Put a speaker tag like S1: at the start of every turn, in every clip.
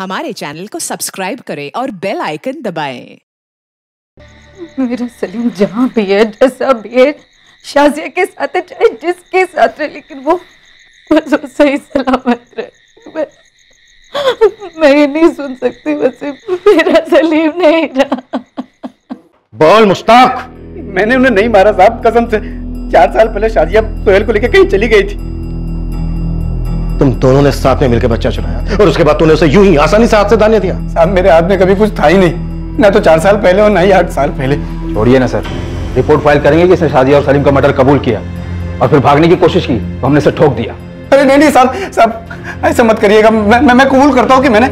S1: हमारे चैनल को सब्सक्राइब करें और बेल आइकन दबाएं।
S2: मेरा सलीम जहाँ भी है, जैसा भी है, शाजिया के साथ है, चाहे जिसके साथ है, लेकिन वो बस वो सही सलामत रहे। मैं ये नहीं सुन सकती, बस मेरा सलीम नहीं रहा।
S3: बोल मुश्ताक।
S4: मैंने उन्हें नहीं मारा साहब, कसम से। 4 साल पहले शाजिया सोहेल को लेकर कहीं चली गई थी।
S3: तुम दोनों ने साथ में मिलकर बच्चा चुराया और उसके बाद तूने उसे यूं ही आसानी से हाथ से दाने दिया।
S4: साहब मेरे हाथ में कभी कुछ था ही नहीं, ना तो 4 साल पहले और ना ही 8 साल पहले।
S5: छोड़िए ना सर, रिपोर्ट फाइल करेंगे कि इसने शाजिया और सलीम का मर्डर कबूल किया और फिर भागने की कोशिश की तो हमने इसे ठोक दिया।
S4: अरे नहीं साहब ऐसा मत करिएगा। मैं कबूल करता हूँ कि मैंने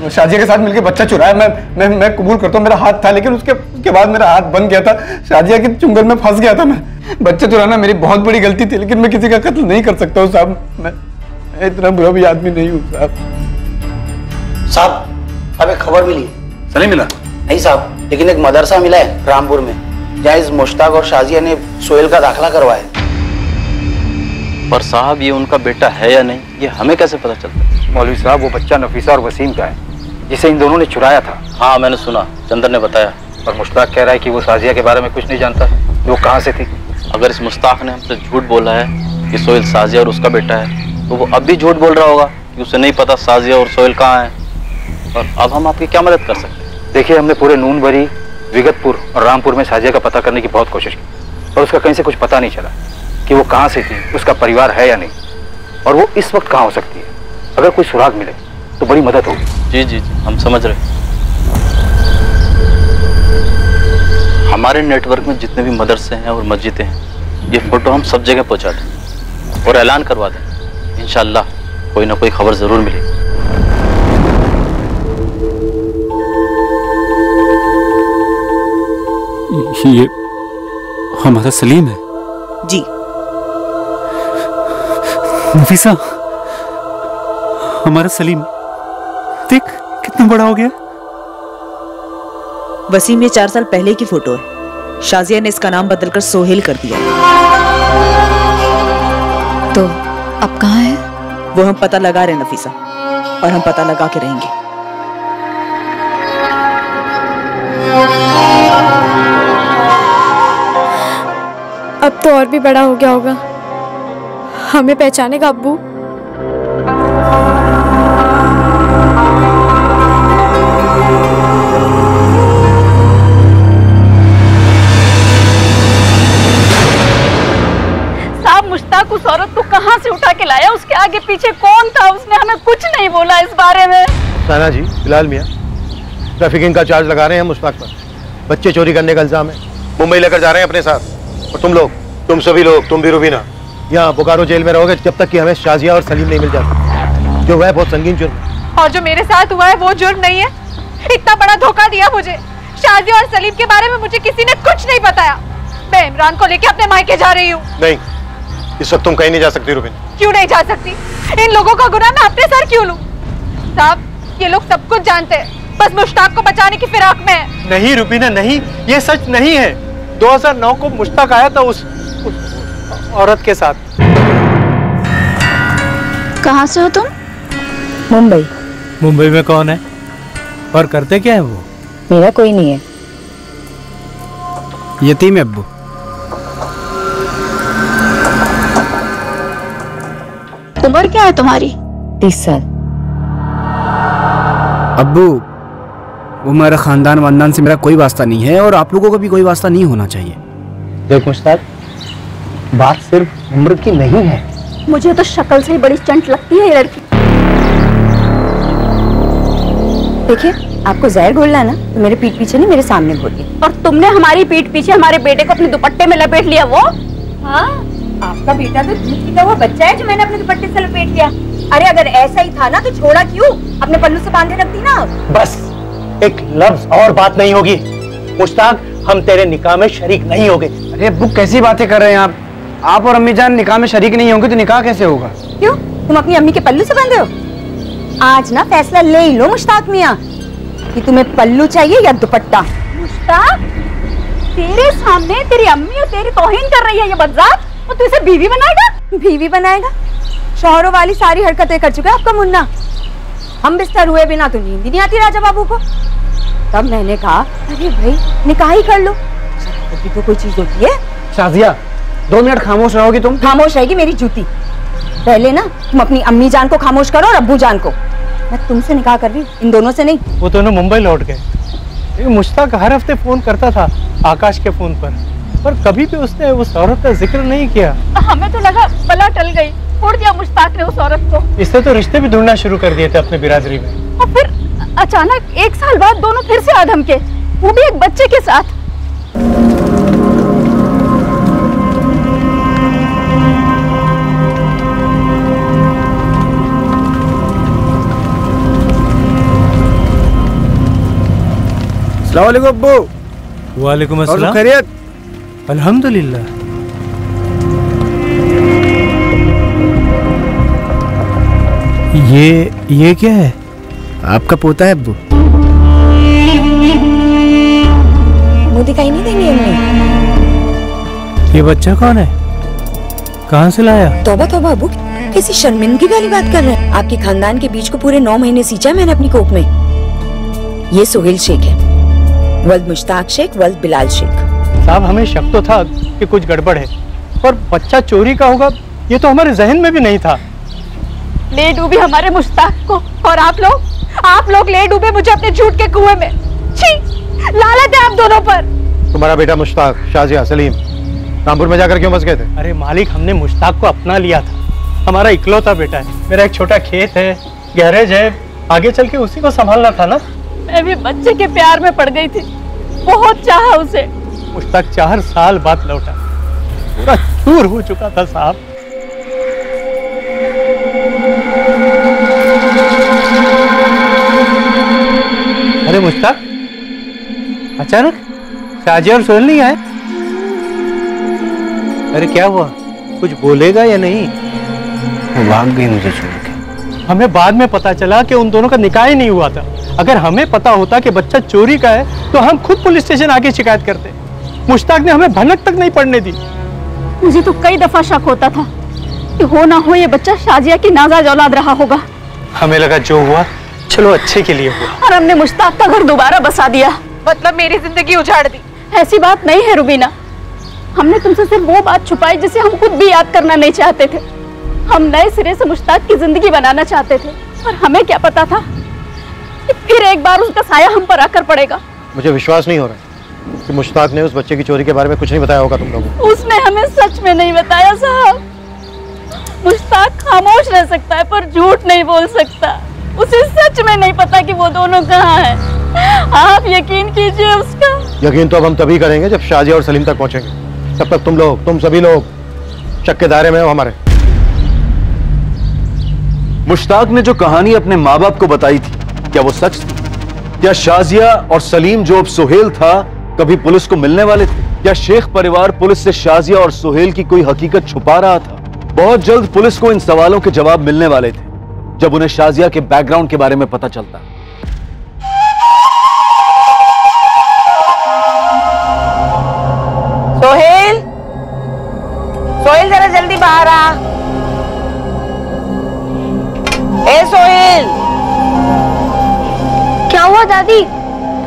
S4: शाजिया के साथ मिलकर बच्चा चुराया। मैं कबूल करता हूँ, मेरा हाथ था, लेकिन उसके बाद मेरा हाथ बन गया था। शाजिया के चुंगल में फंस गया था मैं। बच्चा चुराना मेरी बहुत बड़ी गलती थी, लेकिन मैं किसी का कत्ल नहीं कर सकता हूँ साहब। मैं इतना बुरा भी आदमी नहीं हूँ
S6: साहब। हमें खबर मिली।
S4: सही मिला?
S6: नहीं साहब, लेकिन एक मदरसा मिला है रामपुर में, जहाँ इस मुश्ताक और शाजिया ने सोहेल का दाखिला करवाया।
S7: पर साहब ये उनका बेटा है या नहीं, ये हमें कैसे पता चलता है?
S5: मौलवी साहब, वो बच्चा नफीसा और वसीम का है, जिसे इन दोनों ने चुराया था।
S7: हाँ मैंने सुना, चंदर ने बताया।
S5: और मुश्ताक कह रहा है कि वो शाजिया के बारे में कुछ नहीं जानता, वो कहाँ से थी।
S7: अगर इस मुश्ताक ने हमसे झूठ बोला है कि सोहेल शाजिया और उसका बेटा है, तो वो अब भी झूठ बोल रहा होगा कि उसे नहीं पता शाजिया और सोहेल कहाँ हैं। और अब हम आपकी क्या मदद कर सकते हैं?
S5: देखिए, हमने पूरे नूनबरी, विगतपुर और रामपुर में शाजिया का पता करने की बहुत कोशिश की, और उसका कहीं से कुछ पता नहीं चला कि वो कहाँ से थी, उसका परिवार है या नहीं, और वो इस वक्त कहाँ हो सकती है। अगर कोई सुराग मिले तो बड़ी मदद होगी।
S7: जी जी जी, हम समझ रहे हैं। हमारे नेटवर्क में जितने भी मदरसे हैं और मस्जिदें हैं, ये फोटो हम सब जगह पहुंचा दें और ऐलान करवा दें। इंशाअल्लाह कोई ना कोई खबर जरूर मिलेगी।
S8: ये हमारा सलीम है?
S1: जी।
S8: नफीसा, हमारा सलीम देख कितना बड़ा हो गया।
S9: वसीम ये 4 साल पहले की फोटो है। शाजिया ने इसका नाम बदलकर सोहेल कर दिया।
S2: तो अब कहाँ है
S9: वो? हम पता लगा रहे हैं नफीसा, और हम पता लगा के रहेंगे।
S10: अब तो और भी बड़ा हो गया होगा, हमें पहचानेगा अब्बू।
S2: साहब, मुश्ताक उस औरत को कहाँ से उठा के लाया? उसके आगे पीछे कौन था? उसने हमें कुछ नहीं बोला इस बारे में।
S3: साना जी, बिलाल मियाँ, ट्रैफिकिंग का चार्ज लगा रहे हैं मुश्ताक पर। बच्चे चोरी करने का इल्जाम है। मुंबई लेकर जा रहे हैं अपने साथ। और तुम लोग, तुम सभी लोग, तुम भी रुबीना, यहाँ बोकारो जेल में रहोगे जब तक कि हमें शाजिया और सलीम नहीं मिल जाते, जो वह बहुत संगीन जुर्म है।
S10: और जो मेरे साथ हुआ है वो जुर्म नहीं है। इतना बड़ा धोखा दिया मुझे। शाजिया और सलीम के बारे में मुझे किसी ने कुछ नहीं बताया। मैं इमरान को लेके अपने मायके जा रही हूँ।
S3: नहीं, इस वक्त तुम कहीं नहीं जा सकती रुबीना।
S10: क्यों नहीं जा सकती? इन लोगों का गुनाह मैं अपने सर क्यों लूं? साहब, ये लोग सब कुछ जानते हैं, बस मुश्ताक को बचाने की फिराक में है।
S4: नहीं रुबीना, नहीं, ये सच नहीं है। 2009 को मुश्ताक आया था उस औरत के साथ।
S10: कहाँ से हो तुम?
S2: मुंबई।
S11: मुंबई में कौन है और करते क्या है वो?
S2: मेरा कोई नहीं है।
S11: यतीम है अब्बू।
S10: उम्र क्या है तुम्हारी?
S2: 30 साल।
S11: अब्बू, वो मेरा खानदान से मेरा कोई वास्ता नहीं है, और आप लोगों का भी कोई वास्ता नहीं होना चाहिए।
S6: देख मुश्ताक, बात सिर्फ उम्र की नहीं है।
S2: मुझे तो शक्ल से ही बड़ी चंट लगती है ये लड़की। देखिए, आपको जहर घोलना है ना, तो मेरे पीठ पीछे नहीं, मेरे सामने घोलिए। और तुमने हमारी पीठ पीछे हमारे बेटे को अपने दुपट्टे में लपेट लिया। वो हाँ, आपका बेटा तो दूध पीता हुआ बच्चा है जो मैंने अपने दुपट्टे से लपेट लिया। अरे अगर ऐसा ही था ना तो छोड़ा क्यों? अपने पल्लू से बांधे रखती ना।
S6: बस एक लफ्ज और बात नहीं होगी। मुश्ताक, हम तेरे निकाह में शरीक नहीं होंगे।
S4: अरे अब्बू, कैसी बातें कर रहे हैं आप? आप और अम्मी जान निकाह में शरीक नहीं होंगे तो निकाह कैसे होगा?
S2: क्यों, तुम अपनी अम्मी के पल्लू से बांधे हो? आज ना फैसला ले ही लो मुश्ताक मियाँ, कि तुम्हें पल्लू चाहिए या दुपट्टा। मुश्ताक, तेरे सामने तेरी अम्मी और तेरी तौहीन कर रही है ये बदजात, और तू इसे बीवी बनाएगा? बीवी बनाएगा? शौहरों वाली सारी हरकतें कर चुका है आपका मुन्ना। हम बिस्तर हुए बिना तो नींद ही नहीं आती राजा बाबू को। तब मैंने कहा अरे भाई निकाह ही कर लो, भी तो कोई चीज होती है।
S11: शाजिया 2 मिनट खामोश रहोगी तुम?
S2: खामोश रहेगी मेरी जूती। पहले ना तुम अपनी अम्मी जान को खामोश करो और अब्बू जान को। मैं तुमसे निकाह कर रही हूँ, इन दोनों से नहीं।
S12: वो दोनों मुंबई लौट गए। मुश्ताक हर हफ्ते फोन करता था आकाश के फोन पर कभी भी उसने उस औरत का जिक्र नहीं किया।
S10: हमें तो लगा बला टल गई, छोड़ दिया मुश्ताक ने उस औरत को।
S12: इससे तो रिश्ते भी ढूंढना शुरू कर दिए थे अपने बिरादरी में।
S10: और फिर अचानक 1 साल बाद दोनों फिर से आ धमके, वो भी एक बच्चे के साथ।
S11: अस्सलाम वालेकुम अब्बू।
S12: वालेकुम
S11: और
S12: अस्सलाम।
S11: खैरियत?
S12: अल्हम्दुलिल्लाह। ये क्या है?
S11: आपका पोता है अब्बू।
S2: मुंह दिखाई नहीं देंगे इनमें।
S12: ये बच्चा कौन है? कहाँ से लाया?
S2: तौबा तौबा अब्बू, कैसी शर्मिंदगी वाली बात कर रहे हैं। आपके खानदान के बीच को पूरे 9 महीने सींचा मैंने अपनी कोख में। ये सोहेल शेख है, वल्द मुश्ताक शेख, वल्द बिलाल शेख।
S12: साहब हमें शक तो था कि कुछ गड़बड़ है, पर बच्चा चोरी का होगा ये तो हमारे जहन में भी नहीं था।
S10: ले डूबी हमारे मुश्ताक को, और आप लोग ले डूबे मुझे अपने झूठ के कुएं में। छी, लानत है आप दोनों पर।
S3: तुम्हारा बेटा मुश्ताक, शाजिया, सलीम रामपुर में जाकर क्यों फंस गए थे?
S12: अरे मालिक, हमने मुश्ताक को अपना लिया था, हमारा इकलौता बेटा है। मेरा एक छोटा खेत है, गैरेज है, आगे चल के उसी को संभालना था ना।
S10: मैं भी बच्चे के प्यार में पड़ गई थी, बहुत चाहा उसे।
S12: मुश्ताक 4 साल बाद लौटा, पूरा चूर हो चुका था साहब। अरे मुश्ताक, अचानक शाजिया और सोहेल नहीं आए? अरे क्या हुआ, कुछ बोलेगा या नहीं?
S11: वो भाग गई मुझे छोड़ के।
S12: हमें बाद में पता चला कि उन दोनों का निकाह ही नहीं हुआ था। अगर हमें पता होता कि बच्चा चोरी का है तो हम खुद पुलिस स्टेशन आके शिकायत करते। मुश्ताक ने हमें भनक तक नहीं पड़ने दी।
S10: मुझे तो कई दफा शक होता था कि हो ना हो ये बच्चा शाजिया की नाजायज औलाद रहा होगा।
S12: हमें लगा जो हुआ चलो अच्छे के लिए हुआ,
S10: और हमने मुश्ताक का घर दोबारा बसा दिया, मतलब मेरी जिंदगी उजाड़ दी। ऐसी बात नहीं है रुबीना, हमने तुमसे सिर्फ वो बात छुपाई जिसे हम खुद भी याद करना नहीं चाहते थे। हम नए सिरे से मुश्ताक की जिंदगी बनाना चाहते थे, और हमें क्या पता था कि फिर एक बार उसका साया हम पर आकर पड़ेगा।
S3: मुझे विश्वास नहीं हो रहा कि मुश्ताक ने उस बच्चे की चोरी के बारे में कुछ नहीं बताया होगा तुम लोगों को।
S10: उसने हमें सच में नहीं बताया साहब। मुश्ताक खामोश रह सकता है पर झूठ नहीं बोल सकता। उसे सच में नहीं पता कि वो दोनों कहाँ हैं। आप यकीन कीजिए उसका।
S3: यकीन तो अब हम तभी करेंगे जब शाजिया और सलीम तक पहुंचेंगे। तब तक तुम सभी लोग शक के दायरे में हो हमारे।
S13: मुश्ताक ने जो कहानी अपने माँ बाप को बताई थी, क्या वो सच थी? क्या शाजिया और सलीम जो अब सोहेल था कभी पुलिस को मिलने वाले थे? क्या शेख परिवार पुलिस से शाजिया और सोहेल की कोई हकीकत छुपा रहा था? बहुत जल्द पुलिस को इन सवालों के जवाब मिलने वाले थे जब उन्हें शाजिया के बैकग्राउंड के बारे में पता चलता।
S2: सोहेल, सोहेल जरा जल्दी बाहर आ। ए सोहेल।
S14: क्या हुआ दादी?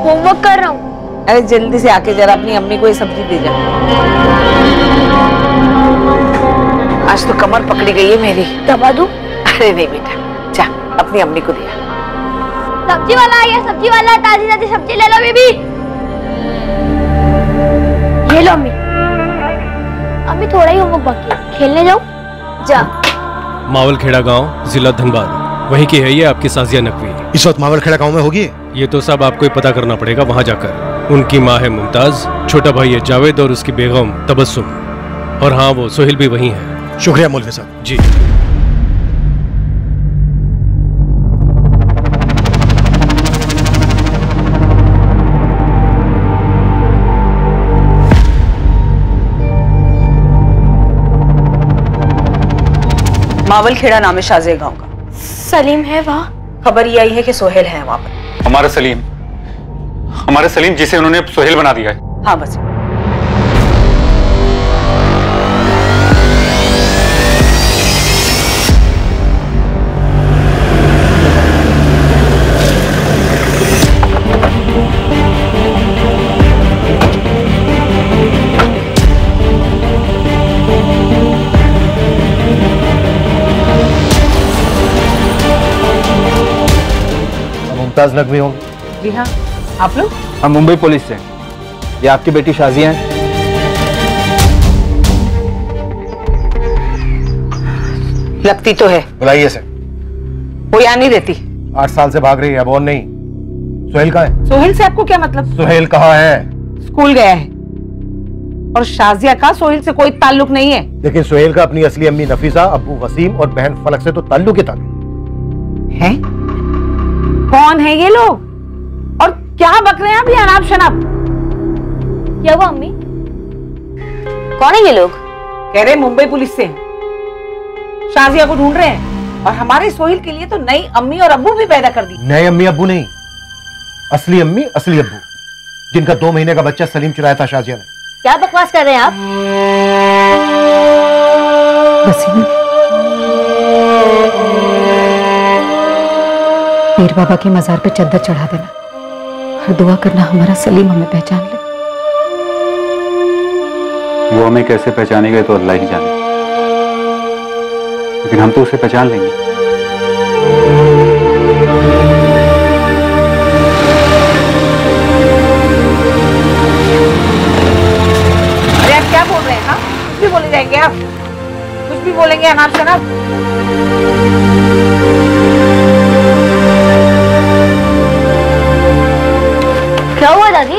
S14: होमवर्क कर रहा हूँ।
S2: अरे जल्दी से आके जरा अपनी अम्मी को ये सब्जी दे जा। आज तो कमर पकड़ी गई है मेरी।
S14: दबा दूं?
S2: अरे नहीं बेटा, जा अपनी अम्मी को दिया।
S14: सब्जी वाला आ गया, सब्जी वाला। ताजी ताजी सब्जी ले लो बेबी। ये लो अम्मी। अम्मी थोड़ा ही होमवर्क बाकी है, खेलने जाओ। जा।
S15: मावलखेड़ा गांव, जिला धनबाद, वहीं की है ये आपकी साजिया नकवी।
S3: इस वक्त मावलखेड़ा गांव में होगी?
S15: ये तो सब आपको ही पता करना पड़ेगा वहां जाकर। उनकी माँ है मुमताज, छोटा भाई है जावेद और उसकी बेगम तबस्सुम, और हाँ वो सोहेल भी वहीं है।
S3: शुक्रिया मौलवी साहब।
S15: जी।
S9: मावलखेड़ा नाम है शाजिया गांव का।
S14: सलीम है वहाँ?
S9: खबर ये आई है कि सोहेल है वहाँ पर।
S8: हमारा सलीम जिसे उन्होंने सोहेल बना दिया है।
S9: हाँ बस।
S3: मुमताज नकवी होंगे।
S16: जी हाँ, आप लोग?
S11: हम मुंबई पुलिस से। ये आपकी बेटी शाजिया है।
S16: लगती तो है।
S3: बुलाइए से।
S16: वो यहाँ नहीं रहती।
S3: 8 साल से भाग रही है, अब और नहीं। सोहेल कहाँ है?
S16: सोहेल से आपको क्या मतलब?
S3: सोहेल कहाँ है?
S16: स्कूल गया है। और शाजिया का सोहेल से कोई ताल्लुक नहीं है।
S3: लेकिन सोहेल का अपनी असली अम्मी नफीसा, अब्बू वसीम और बहन फलक से तो ताल्लुक ही ताल्लुक
S16: है। कौन है ये लोग और क्या बक रहे हैं अभी अनाप शनाप?
S14: क्या हुआ अम्मी? कौन है ये लोग?
S16: कह रहे मुंबई पुलिस से शाजिया को ढूंढ रहे हैं और हमारे सोहेल के लिए तो नई अम्मी और अब्बू भी पैदा कर दी।
S3: नए अम्मी अब्बू नहीं, असली अम्मी असली अब्बू, जिनका 2 महीने का बच्चा सलीम चुराया था शाजिया ने।
S14: क्या बकवास कर रहे हैं आप?
S2: वसीम, पीर बाबा के मजार पे चद्दर चढ़ा देना और दुआ करना हमारा सलीम हमें पहचान ले।
S8: वो हमें कैसे पहचानेगा तो अल्लाह ही जाने, लेकिन हम तो उसे पहचान लेंगे।
S16: अरे आप क्या बोल रहे हैं? हाँ, कुछ भी बोले जाएंगे आप, कुछ भी बोलेंगे अनाप शनाप।
S14: क्या हुआ दादी?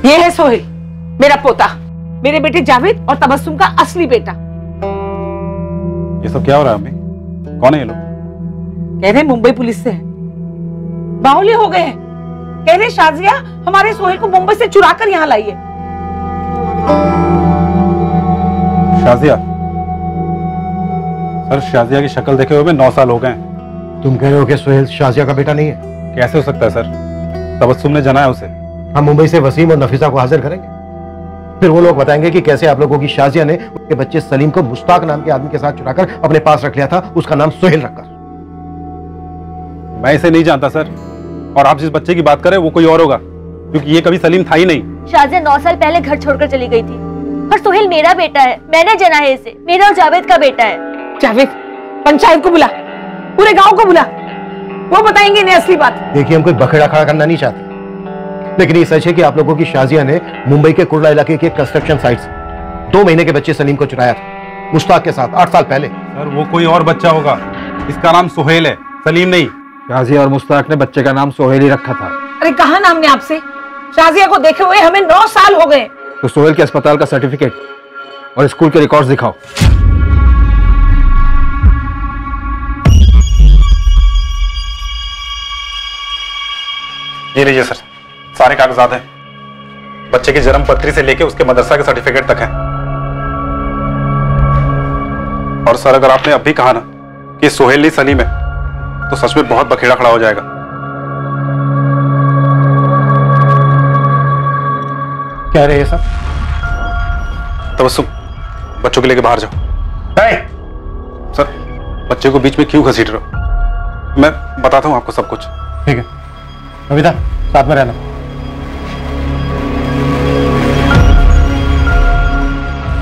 S16: ये है सोहेल, मेरा पोता, मेरे बेटे जावेद और तबस्सुम का असली बेटा।
S8: ये सब क्या हो रहा है अम्मी? कौन है ये लोग?
S16: कह रहे मुंबई पुलिस से है, बाहुल्य हो गए हैं। कह रहे शाजिया हमारे सोहेल को मुंबई से चुरा कर यहाँ लाई है।
S8: शाजिया? सर, शाजिया की शक्ल देखे हुए 9 साल हो गए।
S3: तुम कह रहे हो कि सोहेल शाजिया का बेटा नहीं है?
S8: कैसे हो सकता है सर? तबस्सुम ने जना है उसे।
S3: हम मुंबई से वसीम और नफीसा को हाजिर करेंगे, फिर वो लोग बताएंगे कि कैसे आप लोगों की शाजिया ने उनके बच्चे सलीम को मुश्ताक नाम के आदमी के साथ चुराकर अपने पास रख लिया था, उसका नाम सोहेल रखकर।
S8: मैं इसे नहीं जानता सर, और आप जिस बच्चे की बात करें वो कोई और होगा, क्योंकि ये कभी सलीम था ही नहीं।
S14: शाजिया 9 साल पहले घर छोड़कर चली गई थी और सोहेल मेरा बेटा है, मैंने जना है इसे, मेरा और जावेद का बेटा है।
S16: जावेद, पंचायत को बुला, पूरे गांव को बुला, वो बताएंगे इन्हें असली बात।
S3: देखिए, हम कोई बखेड़ा खड़ा करना नहीं चाहते, लेकिन ये सच है कि आप लोगों की शाजिया ने मुंबई के कुर्ला इलाके के कंस्ट्रक्शन साइट से 2 महीने के बच्चे सलीम को चुराया था, मुश्ताक के साथ 8 साल पहले।
S8: सर, वो कोई और बच्चा होगा, इसका नाम सोहेल है, सलीम नहीं।
S11: शाजिया और मुश्ताक ने बच्चे का नाम सोहेल ही रखा था।
S16: अरे कहा ना हमने आपसे, शाजिया को देखे हुए हमें 9 साल हो गए।
S11: तो सोहेल के अस्पताल का सर्टिफिकेट और स्कूल के रिकॉर्ड्स दिखाओ।
S8: ये लीजिए सर, सारे कागजात हैं। बच्चे की जन्म पत्री से लेके उसके मदरसा के सर्टिफिकेट तक है। और सर, अगर आपने अब भी कहा ना कि सोहेल नहीं सलीम है, तो सच में बहुत बखेड़ा खड़ा हो जाएगा।
S3: कह रहे हैं सब?
S8: तबस्सुम, बच्चों के लेके बाहर जाओ। सर, बच्चे को बीच में क्यों घसीट रहे हो? मैं बताता हूं आपको सब कुछ।
S3: ठीक है, नविता साथ में रहना।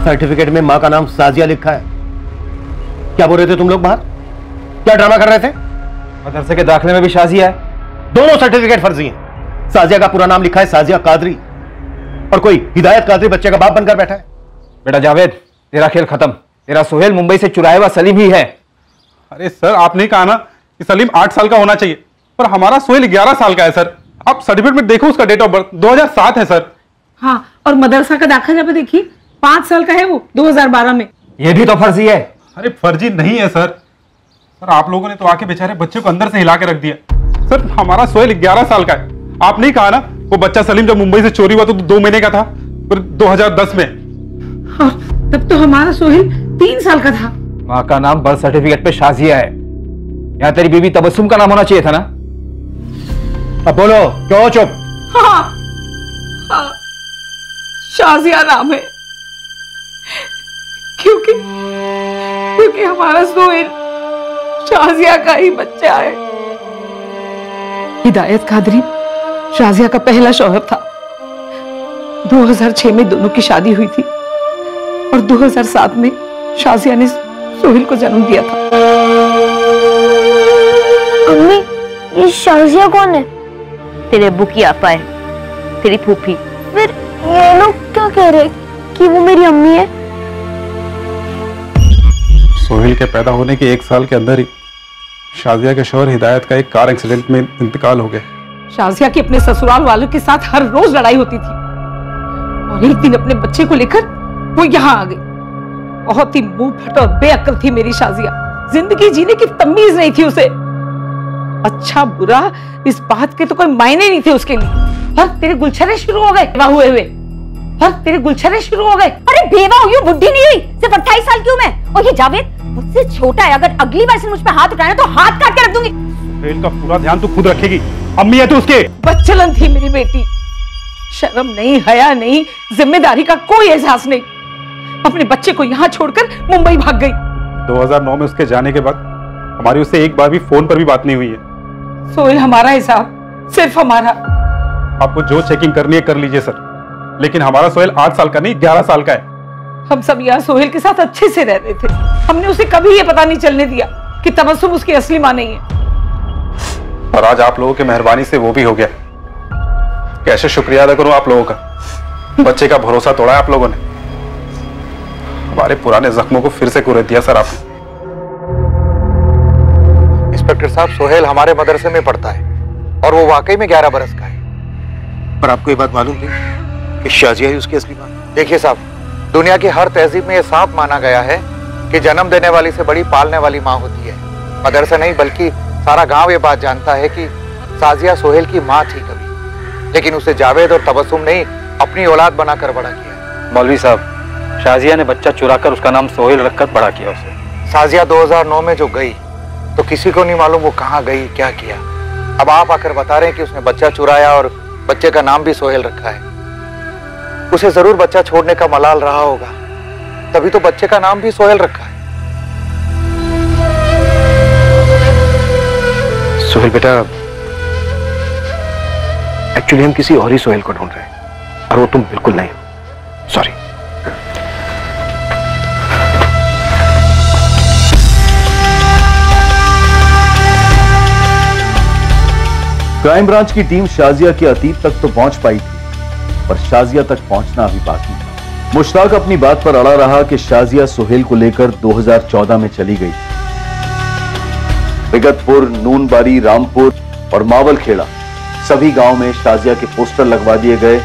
S3: सर्टिफिकेट में मां का नाम साजिया लिखा है। क्या बोल रहे थे तुम लोग बाहर? क्या ड्रामा कर रहे थे?
S11: मदरसे के दाखिले में भी शाजिया है।
S3: दोनों सर्टिफिकेट फर्जी हैं। साजिया का पूरा नाम लिखा है साजिया कादरी, और कोई हिदायत कादरी बच्चे का बाप बनकर बैठा है।
S11: बेटा जावेद, तेरा खेल खत्म। तेरा सोहेल मुंबई से चुराया हुआ सलीम ही है।
S8: अरे सर, आपने कहा ना कि सलीम 8 साल का होना चाहिए, पर हमारा सोहेल 11 साल का है सर। आप सर्टिफिकेट में देखो, उसका डेट ऑफ बर्थ 2007 है सर।
S16: हाँ, और मदरसा का दाखिला पे देखिए 5 साल का है वो, 2012 में।
S11: ये भी तो फर्जी है।
S8: अरे फर्जी नहीं है सर। सर, आप लोगों ने तो आके बेचारे बच्चे को अंदर से हिला के रख दिया। सर, हमारा सोहेल 11 साल का है। आप नहीं कहा ना वो बच्चा सलीम जब मुंबई से चोरी हुआ तो 2 महीने का था, फिर 2010 में।
S16: और तब तो हमारा सोहेल 3 साल का था।
S11: माँ का नाम बर्थ सर्टिफिकेट पे शाजिया है। यहाँ तेरी बीवी तबस्सुम का नाम होना चाहिए था ना।
S3: अब बोलो, क्यों चुप?
S16: हाँ, हाँ, शाजिया नाम है, क्योंकि हमारा सोहेल शाजिया का ही बच्चा है। हिदायत कादरी शाजिया का पहला शौहर था। 2006 में दोनों की शादी हुई थी और 2007 में शाजिया ने सोहेल को जन्म दिया था।
S14: अम्मी, ये शाजिया कौन है? तेरे अब्बू की आपा है, तेरी फूफी। फिर ये लोग क्या कह रहे कि वो मेरी अम्मी है?
S8: सोहेल के पैदा होने के 1 साल के अंदर ही शाजिया के शौहर हिदायत का एक कार एक्सीडेंट में इंतकाल हो गया।
S16: शाजिया की अपने ससुराल वालों के साथ हर रोज लड़ाई होती थी और एक दिन अपने बच्चे को लेकर वो यहाँ आ गई। बहुत ही मुंह फट और बेअक्ल थी मेरी शाजिया। जिंदगी जीने की तमीज नहीं थी उसे। अच्छा बुरा इस बात के तो कोई मायने नहीं थे उसके लिए। और तेरे गुलछरे शुरू हो गए हुए हुए। और तेरे गुलछरे शुरू हो गए।
S2: अरे बेवा हुई हूँ, बुढ़ी नहीं हुई, सिर्फ 28 साल की हूँ मैं। और ये जावेद मुझसे छोटा है, अगर अगली बार से मुझ पे हाथ उठाना तो हाथ काट के रख दूंगी।
S8: सोहेल का पूरा ध्यान तू खुद रखेगी, अम्मी है तो उसके।
S16: बच्चलन थी मेरी बेटी, शर्म नहीं, हया नहीं, जिम्मेदारी का कोई एहसास नहीं। अपने बच्चे को यहाँ छोड़कर मुंबई भाग गई।
S8: 2009 में उसके जाने के बाद हमारी उससे एक बार भी फोन पर भी बात नहीं हुई है।
S16: सोहेल हमारा हिसाब, सिर्फ हमारा।
S8: आपको जो चेकिंग करनी है कर लीजिए सर, लेकिन हमारा सोहेल 8 साल का नहीं 11 साल का है।
S16: हम सब यहाँ सोहेल के साथ अच्छे से रह रहे थे। हमने उसे कभी ये पता नहीं चलने दिया कि तबस्सुम उसकी असली मां नहीं है।
S8: और आज आप लोगों की मेहरबानी से वो भी हो गया। कैसे शुक्रिया अदा करूं आप लोगों का। बच्चे का भरोसा तोड़ा है आप लोगों ने, हमारे पुराने जख्मों को फिर से कुरेद दिया सर आपने।
S3: इंस्पेक्टर साहब, सोहेल हमारे मदरसे में पढ़ता है और वो वाकई में 11 बरस का है। पर आपको ये बात मालूम थी कि शाजिया ही उसकी असली मां? देखिए साहब, दुनिया की हर तहजीब में यह साफ माना गया है कि जन्म देने वाली से बड़ी पालने वाली मां होती है। मदरसा नहीं बल्कि सारा गांव ये बात जानता है कि शाजिया सोहेल की मां थी कभी, लेकिन उसे जावेद और तबस्सुम ने अपनी औलाद बनाकर बड़ा किया।
S5: मौलवी साहब, शाजिया ने बच्चा चुराकर उसका नाम सोहेल रखकर बड़ा किया उसे।
S3: शाजिया 2009 में जो गई तो किसी को नहीं मालूम वो कहाँ गई, क्या किया। अब आप आकर बता रहे हैं कि उसने बच्चा चुराया और बच्चे का नाम भी सोहेल रखा है। उसे जरूर बच्चा छोड़ने का मलाल रहा होगा, तभी तो बच्चे का नाम भी सोहेल रखा है। सोहेल बेटा, एक्चुअली हम किसी और ही सोहेल को ढूंढ रहे हैं और वो तुम बिल्कुल नहीं हो। सॉरी।
S13: क्राइम ब्रांच की टीम शाजिया के अतीत तक तो पहुंच पाई थी, पर शाजिया तक पहुंचना अभी बाकी था। मुश्ताक अपनी बात पर अड़ा रहा कि शाजिया सोहेल को लेकर 2014 में चली गई। विगतपुर, नूनबारी, रामपुर और मावलखेड़ा सभी गांव में शाजिया के पोस्टर लगवा दिए गए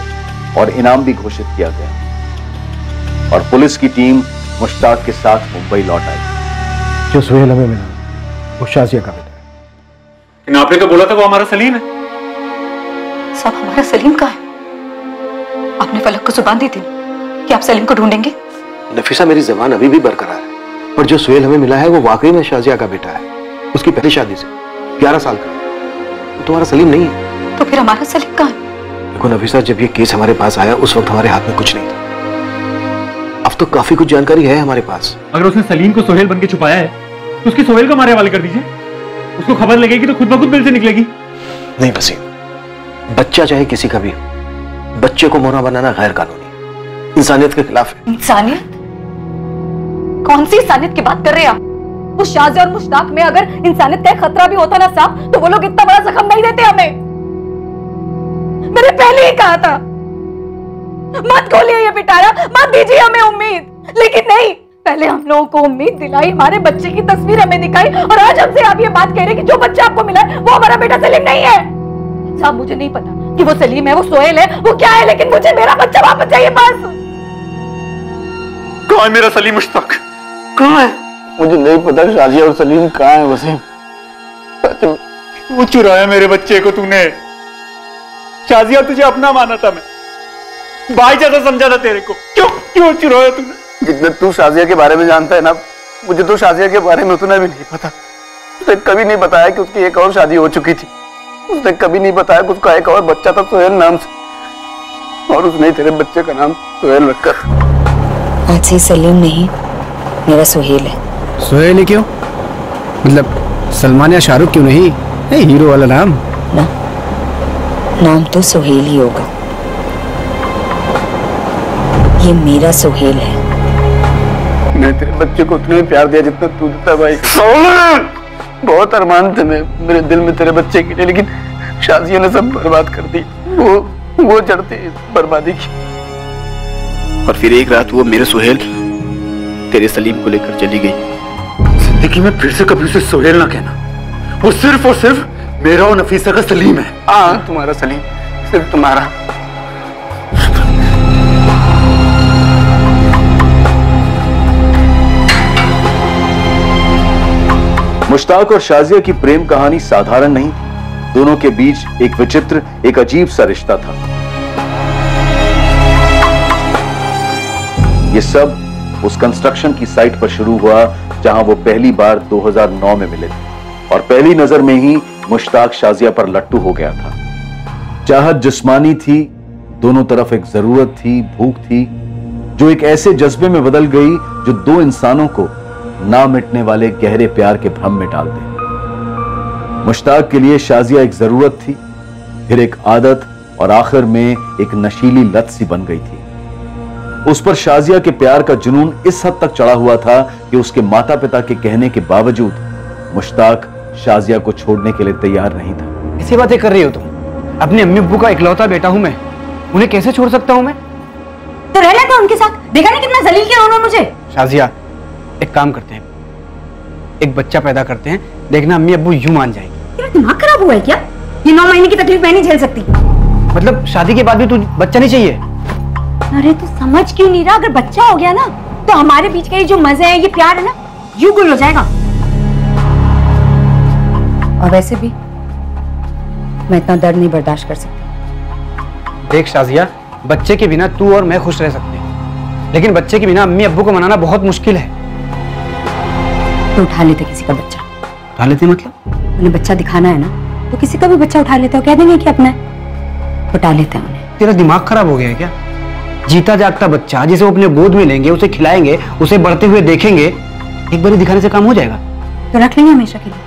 S13: और इनाम भी घोषित किया गया और पुलिस की टीम मुश्ताक के साथ मुंबई लौट आई।
S3: जो सोहेल हमें मिला वो शाजिया का बेटा है।
S8: आपने तो बोला था वो हमारा सलीम है।
S2: सब हमारा सलीम कहाँ है? आपने फलक को जुबान दी थी कि आप सलीम को ढूंढेंगे।
S3: नफीसा, मेरी जबान अभी भी बरकरार है, और जो सोहेल हमें मिला है वो वाकई में शाजिया का बेटा है। उसकी पहली शादी से 11 साल का। वो तुम्हारा सलीम नहीं है।
S2: तो फिर हमारा सलीम कहाँ है?
S3: देखो नफीसा, जब ये केस हमारे पास आया उस वक्त हमारे हाथ में कुछ नहीं था। अब तो काफी कुछ जानकारी है हमारे पास।
S8: अगर उसने सलीम को सोहेल बन के छुपाया है तो उसकी सोहेल को हमारे हवाले कर दीजिए। उसको खबर लगेगी तो खुद ब खुद बिल से निकलेगी।
S3: नहीं वसीम, बच्चा चाहे किसी का भी हो, बच्चे को मोना बनाना गैर कानूनी, इंसानियत के खिलाफ है।
S2: इंसानियत? कौन सी इंसानियत की बात कर रहे हैं आप? उस शाजिया और मुश्ताक में अगर इंसानियत का खतरा भी होता ना साहब, तो वो लोग इतना बड़ा जख्म नहीं देते हमें। मैंने पहले ही कहा था मत खोलिए ये पिटारा, मत दीजिए हमें उम्मीद। लेकिन नहीं, पहले हम लोगों को उम्मीद दिलाई, हमारे बच्चे की तस्वीर हमें दिखाई, और आज हमसे आप ये बात कह रहे हैं कि जो बच्चा आपको मिला है वो हमारा बेटा सलीम नहीं है। साहब मुझे नहीं पता कि वो सलीम है, वो सोहेल है, वो क्या है, लेकिन मुझे मेरा बच्चा वापस चाहिए बस।
S8: कहाँ है मेरा सलीम? मुश्ताक
S6: कहाँ है? मुझे नहीं पता शाजिया और सलीम कहाँ है। वसीम,
S8: वो चुराया मेरे बच्चे को तूने। शाजिया तुझे अपना माना था, मैं भाई जैसा समझा था तेरे को। क्यों चुराया तूने?
S6: जितना तू शाजिया के बारे में जानता है ना, मुझे तो शाजिया के बारे में उतना भी नहीं पता। उसने कभी नहीं बताया कि उसकी एक और शादी हो चुकी थी। उसने कभी नहीं बताया कि उसका एक और बच्चा था सोहेल नाम से, और उसने तेरे बच्चे का नाम सोहेल रखकर।
S2: आज से सलीम नहीं, मेरा सोहेल है।
S11: सोहेल ही क्यों? मतलब सलमान या शाहरुख क्यों नहीं? हीरो वाला नाम
S2: ना, नाम तो सोहेल ही होगा। ये मेरा सोहेल है।
S6: मैं तेरे बच्चे को उतना ही प्यार दिया जितना तू देता भाई। बहुत अरमान थे मेरे दिल में तेरे बच्चे के लिए, लेकिन शाजिया ने सब बर्बाद कर दी। वो जड़ती बर्बादी की। और फिर एक रात वो मेरे सुहेल तेरे सलीम को लेकर चली गई।
S13: जिंदगी में फिर से कभी उसे सुहेल ना कहना, वो सिर्फ और सिर्फ मेरा और नफीसा का सलीम है।
S6: हाँ, तुम्हारा सलीम, सिर्फ तुम्हारा।
S13: मुश्ताक और शाजिया की प्रेम कहानी साधारण नहीं थी। दोनों के बीच एक विचित्र, एक अजीब सा रिश्ता था। ये सब उस कंस्ट्रक्शन की साइट पर शुरू हुआ जहां वो पहली बार 2009 में मिले थे, और पहली नजर में ही मुश्ताक शाजिया पर लट्टू हो गया था। चाहत जिस्मानी थी, दोनों तरफ एक जरूरत थी, भूख थी, जो एक ऐसे जज्बे में बदल गई जो दो इंसानों को ना मिटने वाले गहरे प्यार के भ्रम में डाल दे। मुश्ताक के लिए शाजिया एक जरूरत थी, फिर एक आदत, और आखिर में एक नशीली लत सी बन गई थी। उस पर शाजिया के प्यार का जुनून इस हद तक चढ़ा हुआ था कि उसके माता पिता के कहने के बावजूद मुश्ताक शाजिया को छोड़ने के लिए तैयार नहीं था।
S11: ऐसी बातें कर रही हो तुम? अपने अम्मी अब्बू का इकलौता बेटा हूं मैं, उन्हें कैसे छोड़ सकता हूं मैं?
S2: तो रह लेता उनके साथ, देखा नहीं कितना जलील किया उन्होंने मुझे।
S11: शाजिया, एक काम करते हैं, एक बच्चा पैदा करते हैं, देखना अम्मी अब्बू यूं मान जाएंगे।
S2: तेरा दिमाग खराब हुआ है क्या? ये 9 महीने की तकलीफ मैं नहीं झेल सकती।
S11: मतलब शादी के बाद भी तू बच्चा नहीं चाहिए?
S2: अरे तू समझ क्यों नहीं रहा? अगर बच्चा हो गया ना तो हमारे बीच के ये जो मजे हैं, ये प्यार है ना, यूं गुल हो जाएगा। और वैसे भी मैं इतना दर्द नहीं बर्दाश्त कर सकती।
S11: देख शाजिया, बच्चे के बिना तू और मैं खुश रह सकते हैं, लेकिन बच्चे के बिना अम्मी अब्बू को मनाना बहुत मुश्किल है।
S2: तो उठा लेते किसी का बच्चा।
S11: उठा लेते मतलब?
S2: उन्हें बच्चा दिखाना है ना, तो किसी का भी बच्चा उठा लेते हो, कह देंगे कि अपना है, उठा लेते हैं उन्हें।
S11: तेरा दिमाग खराब हो गया है क्या? जीता जागता बच्चा जिसे वो अपने गोद में लेंगे, उसे खिलाएंगे, उसे बढ़ते हुए देखेंगे, एक बार दिखाने से काम हो जाएगा?
S2: तो रख लेंगे हमेशा के लिए।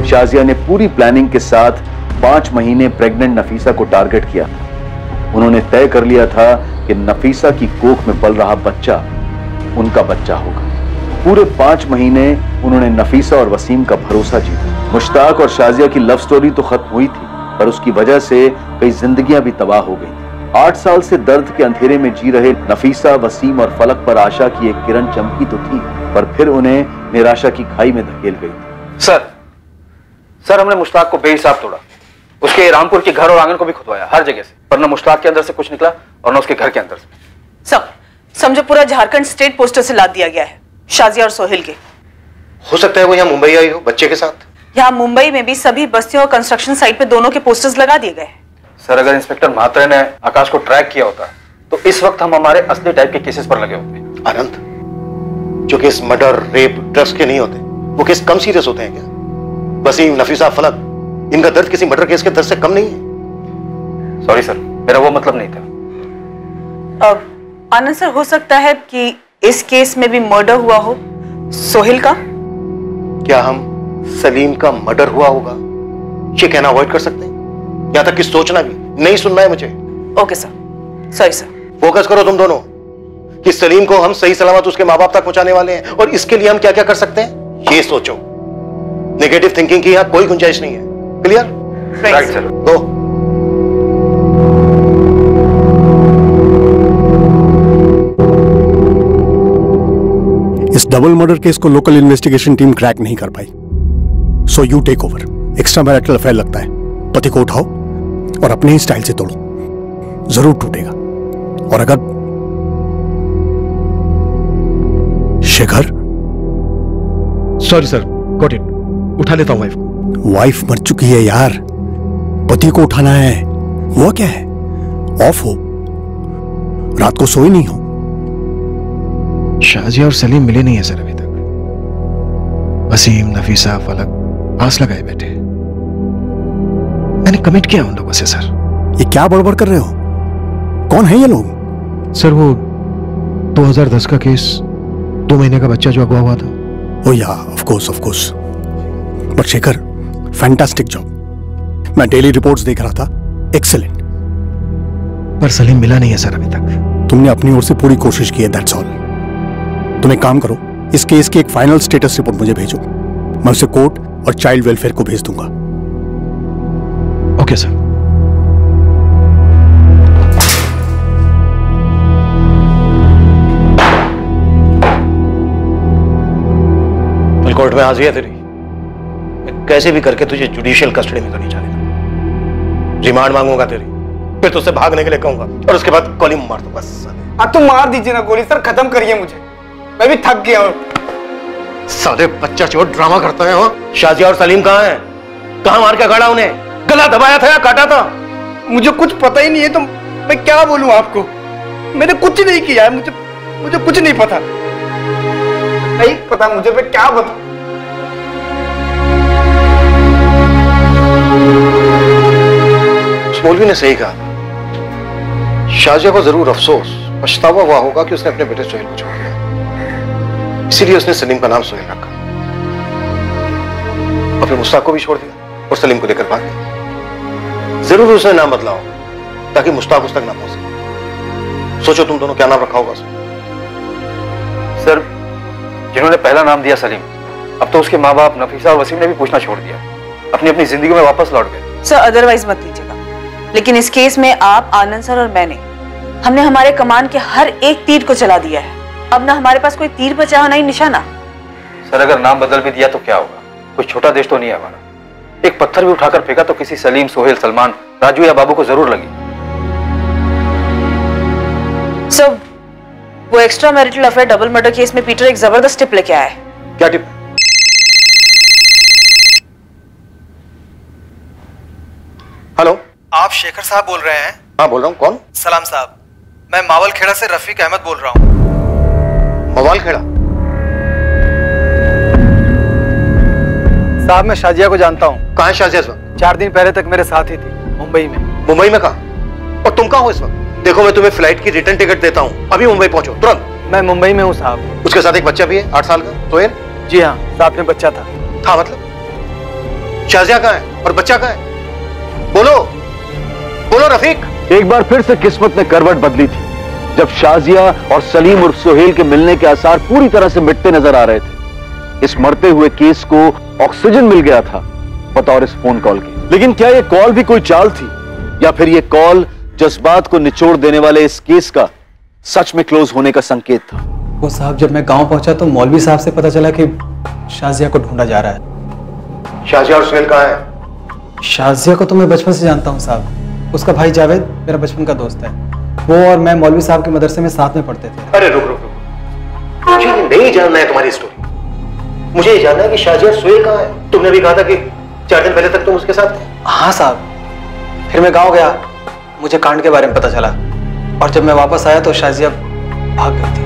S13: शाजिया ने पूरी प्लानिंग के साथ 5 महीने प्रेग्नेंट नफीसा को टारगेट किया था। उन्होंने तय कर लिया था कि नफीसा की कोख में पल रहा बच्चा उनका बच्चा होगा। पूरे 5 महीने उन्होंने नफीसा और वसीम का भरोसा जीता। मुश्ताक और शाजिया की लव स्टोरी तो खत्म हुई थी, पर उसकी वजह से कई जिंदगियां भी तबाह हो गई थी। 8 साल से दर्द के अंधेरे में जी रहे नफीसा, वसीम और फलक पर आशा की एक किरण चमकी तो थी, पर फिर उन्हें निराशा की खाई में धकेल गई थी।
S5: सर, हमने मुश्ताक को बेहिसाब तोड़ा, उसके रामपुर के घर और आंगन को भी खुदवाया, हर जगह से, पर न मुश्ताक के अंदर से कुछ निकला और न उसके घर के अंदर से।
S1: समझो पूरा झारखंड स्टेट पोस्टर से लाद दिया गया है शाजिया और सोहेल के।
S3: हो सकता है वो यहाँ मुंबई आई हो बच्चे के साथ।
S1: यहाँ मुंबई में भी सभी बस्तियों और कंस्ट्रक्शन साइट पे दोनों के पोस्टर्स लगा दिए गए।
S5: सर, अगर इंस्पेक्टर म्हात्रे ने आकाश को ट्रैक किया होता तो इस वक्त हम हमारे असली टाइप के केसेस पर लगे होते।
S3: आनंद, जो केस मर्डर, रेप, ड्रग्स के नहीं होते, वो केस कम सीरियस होते हैं क्या? वसीम, नफीसा, फलक, इनका दर्द किसी मर्डर केस के दर्द से कम नहीं है।
S5: सॉरी सर, मेरा वो मतलब नहीं था।
S1: आनंद सर, हो सकता है कि इस केस में भी मर्डर हुआ हो सोहेल का।
S3: क्या हम सलीम का मर्डर हुआ होगा ये कहना अवॉइड कर सकते हैं? यहां तक कि सोचना भी नहीं, सुनना है मुझे।
S1: Okay sir, sorry sir.
S3: Focus करो तुम दोनों कि सलीम को हम सही सलामत उसके माँ बाप तक पहुंचाने वाले हैं, और इसके लिए हम क्या क्या कर सकते हैं ये सोचो। नेगेटिव थिंकिंग की यहां कोई गुंजाइश नहीं है। क्लियर?
S5: Right sir.
S3: गो।
S17: इस डबल मर्डर केस को लोकल इन्वेस्टिगेशन टीम क्रैक नहीं कर पाई, so you take over. Extra marital affair लगता है, पति को उठाओ और अपने ही स्टाइल से तोड़ो, जरूर टूटेगा। और अगर Shekhar,
S15: sorry sir, got it, उठा लेता हूं वाइफ को।
S17: वाइफ मर चुकी है यार, पति को उठाना है। हुआ क्या है? ऑफ हो, रात को सोई नहीं हो।
S15: शाजिया और सलीम मिले नहीं है सर अभी तक। वसीम, नफीसा, फलक आस लगाए बैठे। मैंने कमिट किया उन लोगों से सर।
S17: ये क्या बड़बड़ कर रहे हो? कौन है ये लोग?
S15: सर, वो 2010 का केस, 2 महीने का बच्चा जो अगवा हुआ था।
S17: ओ या, of course. But Shekhar, fantastic job. मैं डेली रिपोर्ट्स देख रहा था, एक्सीलेंट।
S15: पर सलीम मिला नहीं है सर अभी तक।
S17: तुमने अपनी ओर से पूरी कोशिश की है, दैट्स ऑल। तुम एक काम करो, इस केस की एक फाइनल स्टेटस रिपोर्ट मुझे भेजो, मैं उसे कोर्ट और चाइल्ड वेलफेयर को भेज दूंगा।
S13: Okay sir.
S3: कल कोर्ट में हाजिर है तेरी, मैं कैसे भी करके तुझे जुडिशियल कस्टडी में करनी चाहिए। रिमांड मांगूंगा तेरी, फिर तुझसे भागने के लिए कहूंगा और उसके बाद गोली मार दूंगा।
S4: अब तो मार दीजिए ना गोली सर, खत्म करिए मुझे, मैं भी थक गया हूँ।
S3: साले बच्चा चोर ड्रामा करता है। हो शाजिया और सलीम कहाँ हैं? कहाँ मार के गाड़ा उन्हें? गला दबाया था या काटा था?
S4: मुझे कुछ पता ही नहीं है, तो मैं क्या बोलूं आपको? मैंने कुछ नहीं किया है, मुझे कुछ नहीं पता, नहीं पता मुझे, मैं क्या बताऊं?
S3: मौलवी ने सही कहा, शाजिया को जरूर अफसोस पछतावा हुआ होगा कि उसने अपने बेटे सोहेल को छोड़ दिया, इसीलिए उसने सलीम का नाम सोहेल रखा और फिर मुश्ताक को भी छोड़ दिया और सलीम को लेकर भाग गया। जरूर उसने नाम बदला हो ताकि मुश्ताक उस तक ना पहुंच सके। सोचो तुम दोनों क्या नाम रखा होगा
S5: सर? जिन्होंने पहला नाम दिया सलीम, अब तो उसके माँ बाप नफीसा और वसीम ने भी पूछना छोड़ दिया, अपनी अपनी जिंदगी में वापस लौट गए।
S1: सर अदरवाइज मत लीजिएगा, लेकिन इस केस में आप, आनंद सर और हमने हमारे कमान के हर एक तीर को चला दिया है। अब ना हमारे पास कोई तीर बचा हो, ना ही निशाना।
S5: सर अगर नाम बदल भी दिया तो क्या होगा? कोई छोटा देश तो नहीं है हमारा। एक पत्थर भी उठाकर फेंका तो किसी सलीम, सोहेल, सलमान, राजू या बाबू को जरूर लगी।
S1: सर वो extra marital affair double murder case में पीटर एक जबरदस्त टिप लेके आया है।
S3: क्या टिप? हेलो,
S18: आप शेखर साहब बोल रहे हैं?
S3: हाँ बोल रहा हूँ। कौन?
S18: सलाम साहब, मैं मावल खेड़ा से रफीक अहमद बोल रहा हूँ।
S3: मावल खेड़ा?
S18: साहब मैं शाजिया को जानता हूँ।
S3: कहाँ है शाजिया इस वक्त?
S18: 4 दिन पहले तक मेरे साथ ही थी, मुंबई में।
S3: मुंबई में कहाँ? और तुम कहाँ हो इस वक्त? देखो मैं तुम्हें फ्लाइट की रिटर्न टिकट देता हूँ, अभी मुंबई पहुंचो तुरंत।
S18: मैं मुंबई में हूँ साहब।
S3: उसके साथ एक बच्चा भी है 8 साल का, सोहेल?
S18: जी हाँ साथ में बच्चा था।
S3: हाँ मतलब शाजिया कहाँ है और बच्चा कहाँ है? बोलो बोलो रफीक।
S13: एक बार फिर से किस्मत ने करवट बदली थी जब शाजिया और सलीम और सोहेल के मिलने के आसार पूरी तरह से मिटते नजर आ रहे थे। इस मरते हुए केस को ऑक्सीजन मिल गया था बतौर इस फोन कॉल के। लेकिन क्या यह कॉल भी कोई चाल थी या फिर यह कॉल जज्बात को निचोड़ देने वाले इस केस का सच में क्लोज होने का संकेत था?
S18: वो साहब जब मैं गांव पहुंचा तो मौलवी साहब से पता चला कि शाजिया को ढूंढा जा रहा है।
S3: शाजिया और सोहेल कहाँ है?
S18: शाजिया को तो मैं बचपन से जानता हूँ साहब, उसका भाई जावेद मेरा बचपन का दोस्त है। वो और मैं मौलवी साहब के मदरसे में साथ में पढ़ते थे।
S3: अरे रुक रुक रुक, मुझे नहीं जानना है तुम्हारी स्टोरी, मुझे ये जानना है कि शाजिया और सोहेल कहाँ है? तुमने भी कहा था कि 4 दिन पहले तक तुम उसके साथ थे।
S18: हाँ साहब, फिर मैं गांव गया, मुझे कांड के बारे में पता चला और जब मैं वापस आया तो शाजिया भाग गई थी।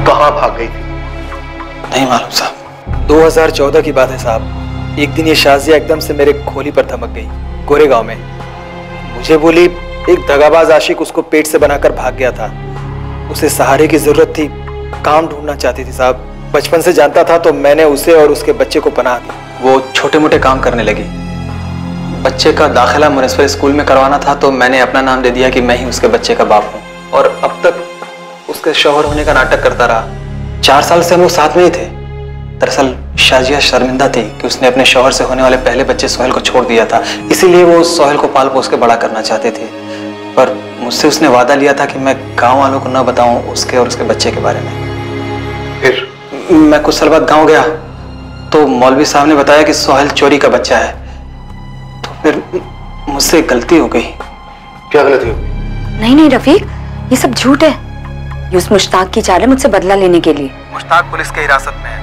S3: कहाँ भाग गई थी?
S18: नहीं मालूम साहब, 2014 की बात है साहब। एक दिन ये शाजिया एकदम से मेरे खोली पर धमक गई, गोरेगांव में। मुझे बोली एक दगाबाज आशिक उसको पेट से बनाकर भाग गया था, उसे सहारे की जरूरत थी, काम ढूंढना चाहती थी साहब। बचपन से जानता था तो मैंने उसे और उसके बच्चे को पनाह दी। वो छोटे मोटे काम करने लगी। बच्चे का दाखिला म्युनिसिपल स्कूल में करवाना था तो मैंने अपना नाम दे दिया कि मैं ही उसके बच्चे का बाप हूँ, और अब तक उसके शौहर होने का नाटक करता रहा। 4 साल से हम लोग साथ में ही थे। दरअसल शाजिया शर्मिंदा थी कि उसने अपने शौहर से होने वाले पहले बच्चे सोहेल को छोड़ दिया था, इसीलिए वो सोहेल को पाल पोस के बड़ा करना चाहते थे। पर मुझसे उसने वादा लिया था कि मैं गांव वालों को न बताऊं उसके और उसके बच्चे के बारे में।
S3: फिर
S18: मैं कुछ साल बाद गांव गया तो मौलवी साहब ने बताया कि सोहेल चोरी का बच्चा है। तो फिर मुझसे गलती हो गई।
S3: क्या गलती हो गई?
S2: नहीं नहीं रफीक, ये सब झूठ है। ये उस मुश्ताक की चाल है मुझसे बदला लेने के लिए।
S18: मुश्ताक पुलिस के हिरासत में है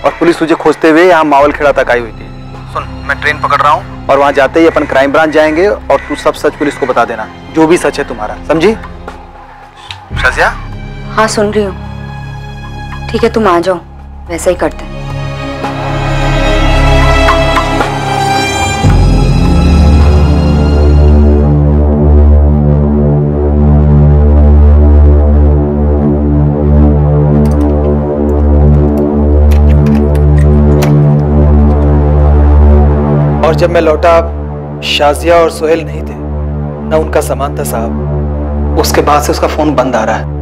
S18: और पुलिस तुझे खोजते हुए यहाँ मावल खेड़ा तक आई हुई थी। सुन, मैं ट्रेन पकड़ रहा हूँ और वहाँ जाते ही अपन क्राइम ब्रांच जाएंगे और तू सब सच पुलिस को बता देना, जो भी सच है तुम्हारा, समझी? शाजिया?
S2: हाँ सुन रही हूँ। ठीक है तुम आ जाओ, वैसा ही करते हैं।
S18: और जब मैं लौटा शाजिया और सोहेल नहीं थे, न उनका सामान था साहब। उसके बाद से उसका फोन बंद आ रहा है।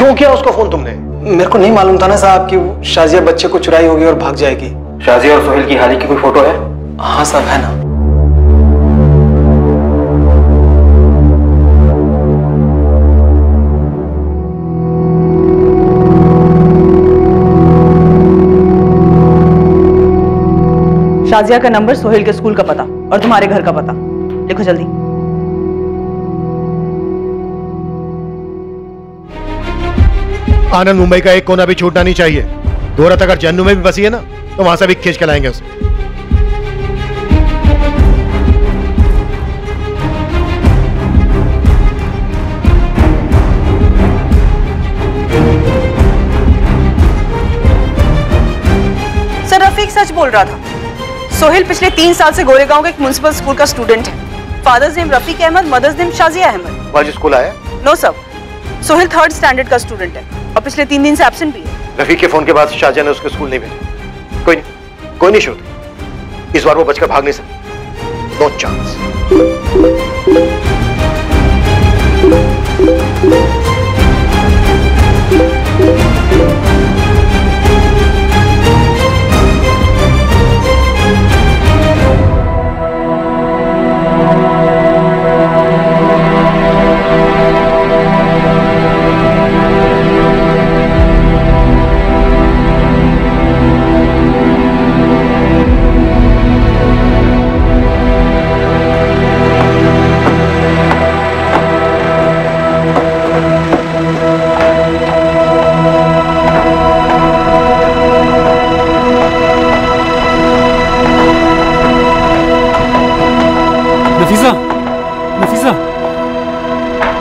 S3: क्यों किया उसको फोन तुमने?
S18: मेरे को नहीं मालूम था ना साहब कि शाजिया बच्चे को चुराई होगी और भाग जाएगी।
S5: शाजिया और सोहेल की हाल ही की कोई फोटो है?
S18: हाँ साहब, है ना।
S1: शाजिया का नंबर, सोहेल के स्कूल का पता और तुम्हारे घर का पता लिखो जल्दी।
S3: आनंद मुंबई का एक कोना भी छूटना नहीं चाहिए। दोहरत अगर जन्नू में भी बसी है ना तो वहां से भी खींच के लाएंगे उसे।
S1: सर रफीक सच बोल रहा था। सोहेल पिछले 3 साल से गोरेगांव के एक म्युनिसिपल स्कूल का स्टूडेंट है। Father's name Rafiq Ahmed, mother's name Shazia Ahmed.
S3: आज स्कूल आया?
S1: No sir, Sohail 3rd standard का स्टूडेंट है और पिछले 3 दिन से एब्सेंट भी है।
S3: रफीक के फोन के बाद शाजिया ने उसके स्कूल नहीं भेजा। कोई नहीं शोध। इस बार वो बचकर भाग नहीं सकती। No chance.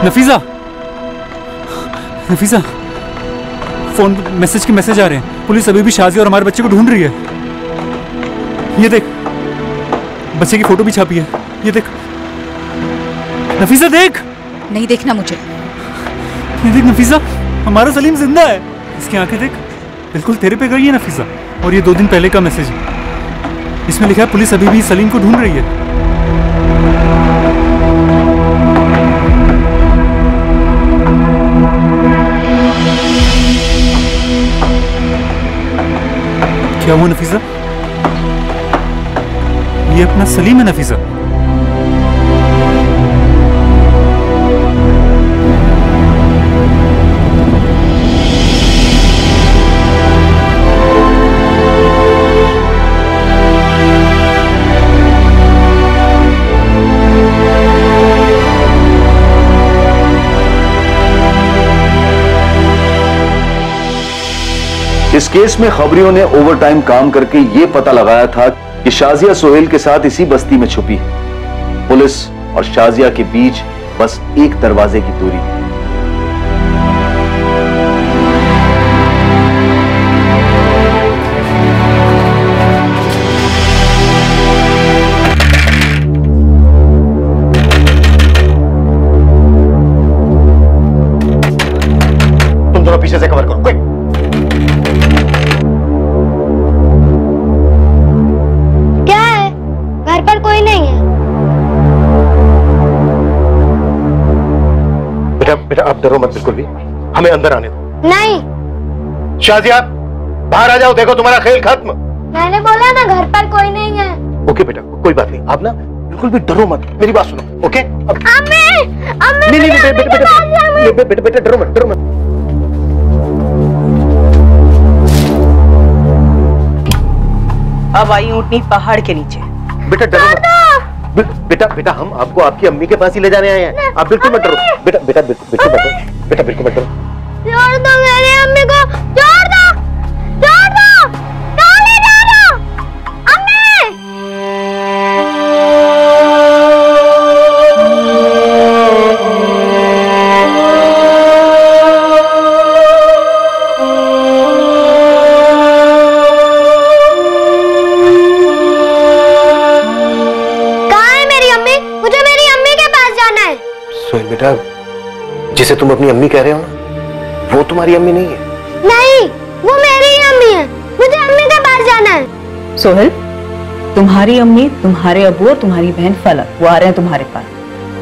S12: Nafisa, Nafisa, phone message के मैसेज आ रहे हैं। पुलिस अभी भी शाजिया और हमारे बच्चे को ढूंढ रही है। ये देख, बच्चे की फोटो भी छापी है। ये देख नफीसा, देख।
S2: नहीं देखना मुझे।
S12: ये देख नफीसा, हमारा सलीम जिंदा है। इसकी आंखें देख, बिल्कुल तेरे पे गई है नफीसा। और ये 2 दिन पहले का मैसेज है। इसमें लिखा है पुलिस अभी भी सलीम को ढूंढ रही है। क्या हुआ नफीसा? ये अपना सलीम है नफीसा।
S13: इस केस में खबरियों ने ओवरटाइम काम करके यह पता लगाया था कि शाजिया सोहेल के साथ इसी बस्ती में छुपी है। पुलिस और शाजिया के बीच बस एक दरवाजे की दूरी है।
S3: तुम दोनों पीछे से कवर करो। क्विक।
S19: घर पर कोई नहीं है।
S3: बेटा बेटा आप डरो मत बिल्कुल भी, हमें अंदर आने दो।
S19: नहीं।
S3: शाजिया बाहर आ जाओ, देखो तुम्हारा खेल खत्म।
S19: मैंने बोला ना घर पर कोई नहीं है।
S3: ओके बेटा कोई बात नहीं, आप ना बिल्कुल भी डरो मत, मेरी बात सुनो। ओके नहीं बेटा बेटा डरो मत।
S1: अब आई ऊँटनी पहाड़ के नीचे।
S3: बेटा डरो मत। बेटा हम आपको आपकी अम्मी के पास ही ले जाने आए हैं। आप बिल्कुल मत डरो। बेटा बिल्कुल मत डरो।
S19: छोड़ दो मेरी अम्मी को, छोड़ दो। कहाँ ले जा रहे हो?
S3: सोहेल बेटा, जिसे तुम अपनी अम्मी कह रहे हो ना, वो तुम्हारी अम्मी नहीं है।
S19: नहीं, वो मेरी ही अम्मी है। मुझे अम्मी के पास जाना है।
S1: सोहेल, तुम्हारी अम्मी, तुम्हारे अबू और तुम्हारी बहन फलक वो आ रहे हैं तुम्हारे पास।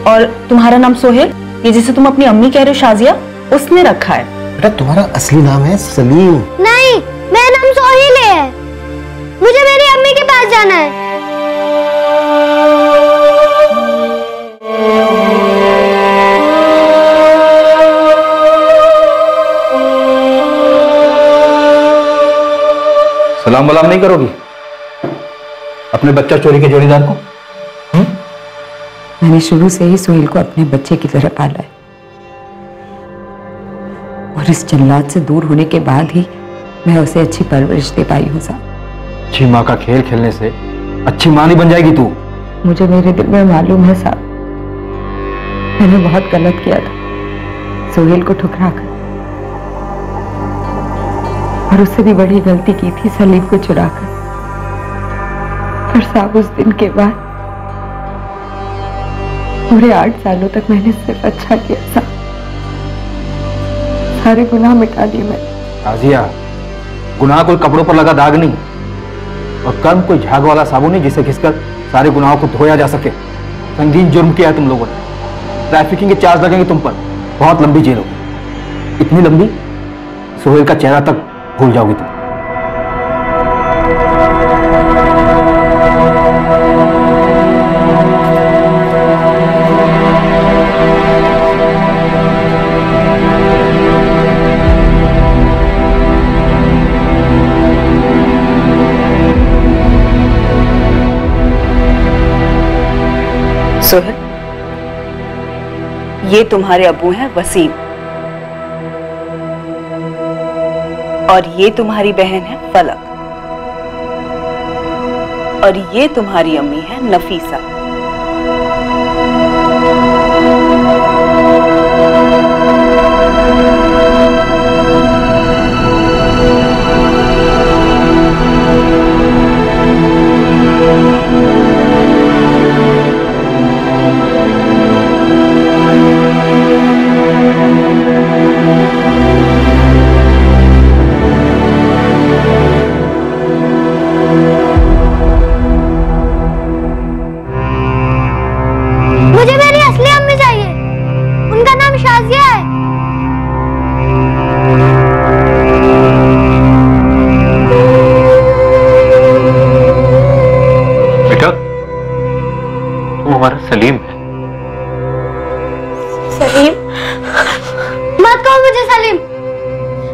S1: और तुम्हारा नाम सोहेल, ये जिसे तुम अपनी अम्मी कह रहे हो शाजिया, उसने रखा है।
S3: बेटा तुम्हारा असली नाम है सलीम।
S19: नहीं, मेरा नाम सोहेल है। मुझे मेरी अम्मी के पास जाना है।
S11: सलाम वलाम नहीं करोगी अपने बच्चा चोरी के जोड़ीदार को?
S2: मैंने शुरू से ही सोहेल को अपने बच्चे की तरह पाला है, और इस जल्लाद से दूर होने के बाद ही मैं उसे अच्छी परवरिश दे पाई हूँ साहब।
S11: अच्छी माँ का खेल खेलने से अच्छी माँ नहीं बन जाएगी तू।
S2: मुझे मेरे दिल में मालूम है साहब, मैंने बहुत गलत किया था सोहेल को ठुकरा कर, और उससे भी बड़ी गलती की थी सलीम को चुरा कर। पर साहब उस दिन के बाद पूरे 8 सालों तक मैंने सिर्फ अच्छा किया था, सारे गुनाह मिटा दिए मैंने।
S11: राजिया, गुनाह कोई कपड़ों पर लगा दाग नहीं, और कर्म कोई झाग वाला साबुन नहीं जिसे घिसकर सारे गुनाहों को धोया जा सके। संगीन जुर्म किया है तुम लोगों ने, ट्रैफिकिंग के चार्ज लगेंगे तुम पर, बहुत लंबी जेल होगी, इतनी लंबी सोहेल का चेहरा तक भूल जाओगी तुम।
S1: सोहेल, ये तुम्हारे अब्बू हैं वसीम, और ये तुम्हारी बहन है फलक, और ये तुम्हारी अम्मी है नफीसा।
S19: मुझे मेरी असली अम्मी चाहिए, उनका नाम शाजिया है।
S5: बेटा, तू हमारा सलीम है।
S19: सलीम? मत कहो मुझे सलीम,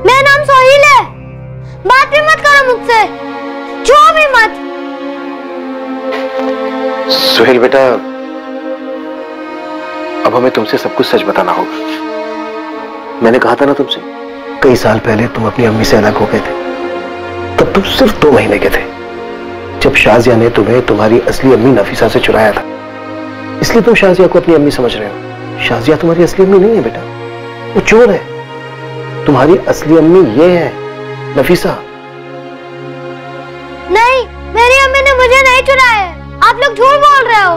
S19: मेरा नाम सोहेल है। बात भी मत करो मुझसे, जो भी मत।
S3: सोहेल बेटा, अब हमें तुमसे सब कुछ सच बताना होगा। मैंने कहा था ना तुमसे, कई साल पहले तुम अपनी अम्मी से अलग हो गए थे, तब तुम सिर्फ 2 महीने के थे, जब शाजिया ने तुम्हें तुम्हारी असली अम्मी नफीसा से चुराया था। इसलिए तुम शाजिया को अपनी अम्मी समझ रहे हो। शाजिया तुम्हारी असली अम्मी नहीं है बेटा, वो चोर है। तुम्हारी असली अम्मी ये है, नफीसा।
S19: नहीं, मेरी अम्मी ने मुझे नहीं चुराया है। आप लोग झूठ बोल रहे हो।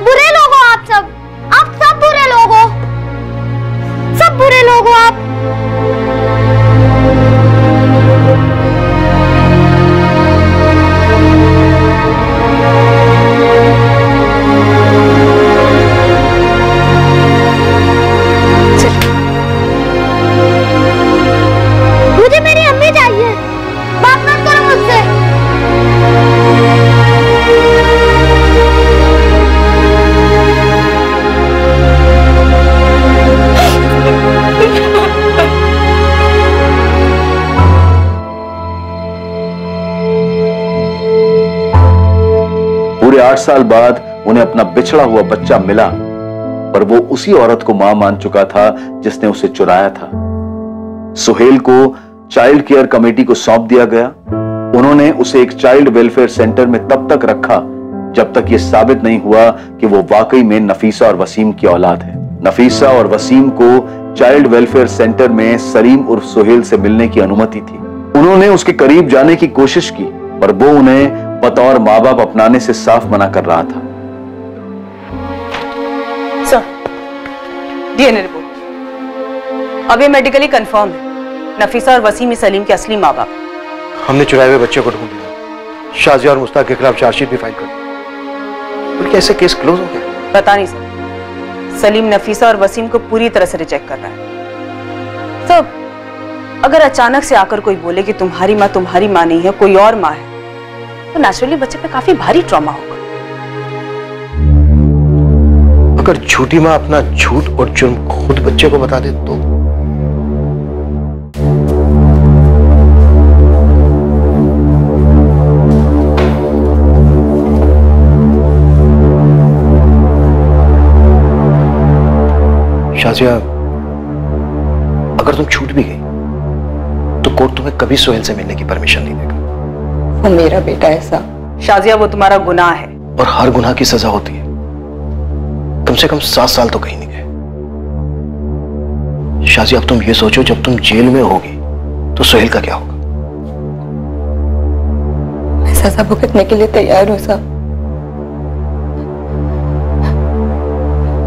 S19: बुरे लोग हो आप सब बुरे लोग हो, सब बुरे लोग हो आप। मुझे मेरी अम्मी चाहिए, बात मत करो मुझसे।
S13: पूरे 8 साल बाद उन्हें अपना बिछड़ा हुआ बच्चा मिला, पर वो उसी औरत को मां मान चुका था जिसने उसे चुराया था। सोहेल को चाइल्ड केयर कमेटी को सौंप दिया गया। उन्होंने उसे एक चाइल्ड वेलफेयर सेंटर में तब तक रखा जब तक यह साबित नहीं हुआ कि वो वाकई में नफीसा और वसीम की औलाद है। नफीसा और वसीम को चाइल्ड वेलफेयर सेंटर में सलीम उर्फ सोहेल से मिलने की अनुमति थी। उन्होंने उसके करीब जाने की कोशिश की, पर वो उन्हें बतौर माँ बाप अपनाने से साफ मना कर रहा था।
S1: सर, डीएनए रिपोर्ट अब ये मेडिकली कंफर्म है, नफीसा और वसीम ही सलीम के असली माँ बाप।
S3: हमने चुराए हुए बच्चे को ढूंढ लिया, शाजिया और मुस्ताक के खिलाफ चार्जशीट भी फाइल कर दी। तो क्या ऐसे केस क्लोज हो गया?
S1: पता नहीं सर, सलीम नफीसा और वसीम को पूरी तरह से रिजेक्ट कर रहा है। सर, अगर अचानक से आकर कोई बोले कि तुम्हारी माँ नहीं है, कोई और माँ है, तो नेचुरली बच्चे पे काफी भारी ट्रॉमा होगा।
S3: अगर झूठी माँ अपना झूठ और जुर्म खुद बच्चे को बता दे तो? शाजिया, अगर तुम छूट भी गई तो कोर्ट तुम्हें कभी सोहेल से मिलने की परमिशन नहीं देगा।
S2: वो मेरा बेटा है साहब।
S1: शाजिया, वो तुम्हारा गुनाह है।
S3: और हर गुनाह की सजा होती है। कम से कम 7 साल तो कहीं नहीं गए। शाजिया, अब तुम ये सोचो, जब तुम जेल में होगी तो सोहेल का क्या होगा?
S2: मैं सजा भुगतने के लिए तैयार हूं साहब,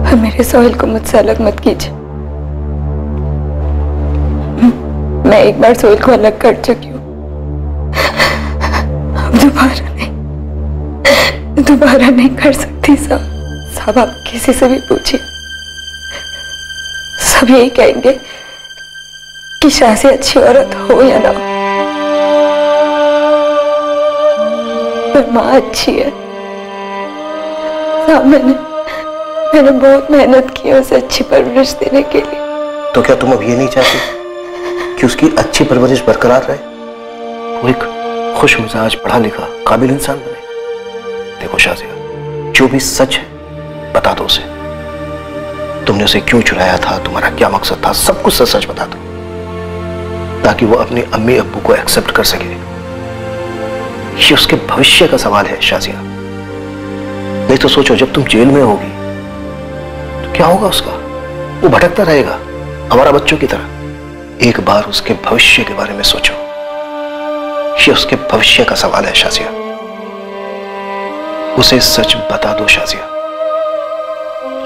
S2: पर मेरे सोहेल को मुझसे अलग मत कीजिए। मैं एक बार सोहेल को अलग कर चुकी हूँ, अब दोबारा नहीं कर सकती साहब। साहब, आप किसी से भी पूछिए, सब यही कहेंगे कि शाज़िया अच्छी औरत हो या ना हो, पर माँ अच्छी है साहब। मैंने बहुत मेहनत की है उसे अच्छी परवरिश देने के लिए।
S3: तो क्या तुम अब ये नहीं चाहती कि उसकी अच्छी परवरिश बरकरार रहे, वो एक खुश मिजाज, पढ़ा लिखा, काबिल इंसान बने? देखो शाजिया, जो भी सच है बता दो उसे। तुमने उसे क्यों चुराया था, तुम्हारा क्या मकसद था, सब कुछ सच सच बता दो, ताकि वो अपने अम्मी अब्बू को एक्सेप्ट कर सके। ये उसके भविष्य का सवाल है शाजिया। नहीं तो सोचो, जब तुम जेल में होगी तो क्या होगा उसका? वो भटकता रहेगा हमारा बच्चों की तरह। एक बार उसके भविष्य के बारे में सोचो, ये उसके भविष्य का सवाल है शाजिया। उसे सच बता दो शाजिया,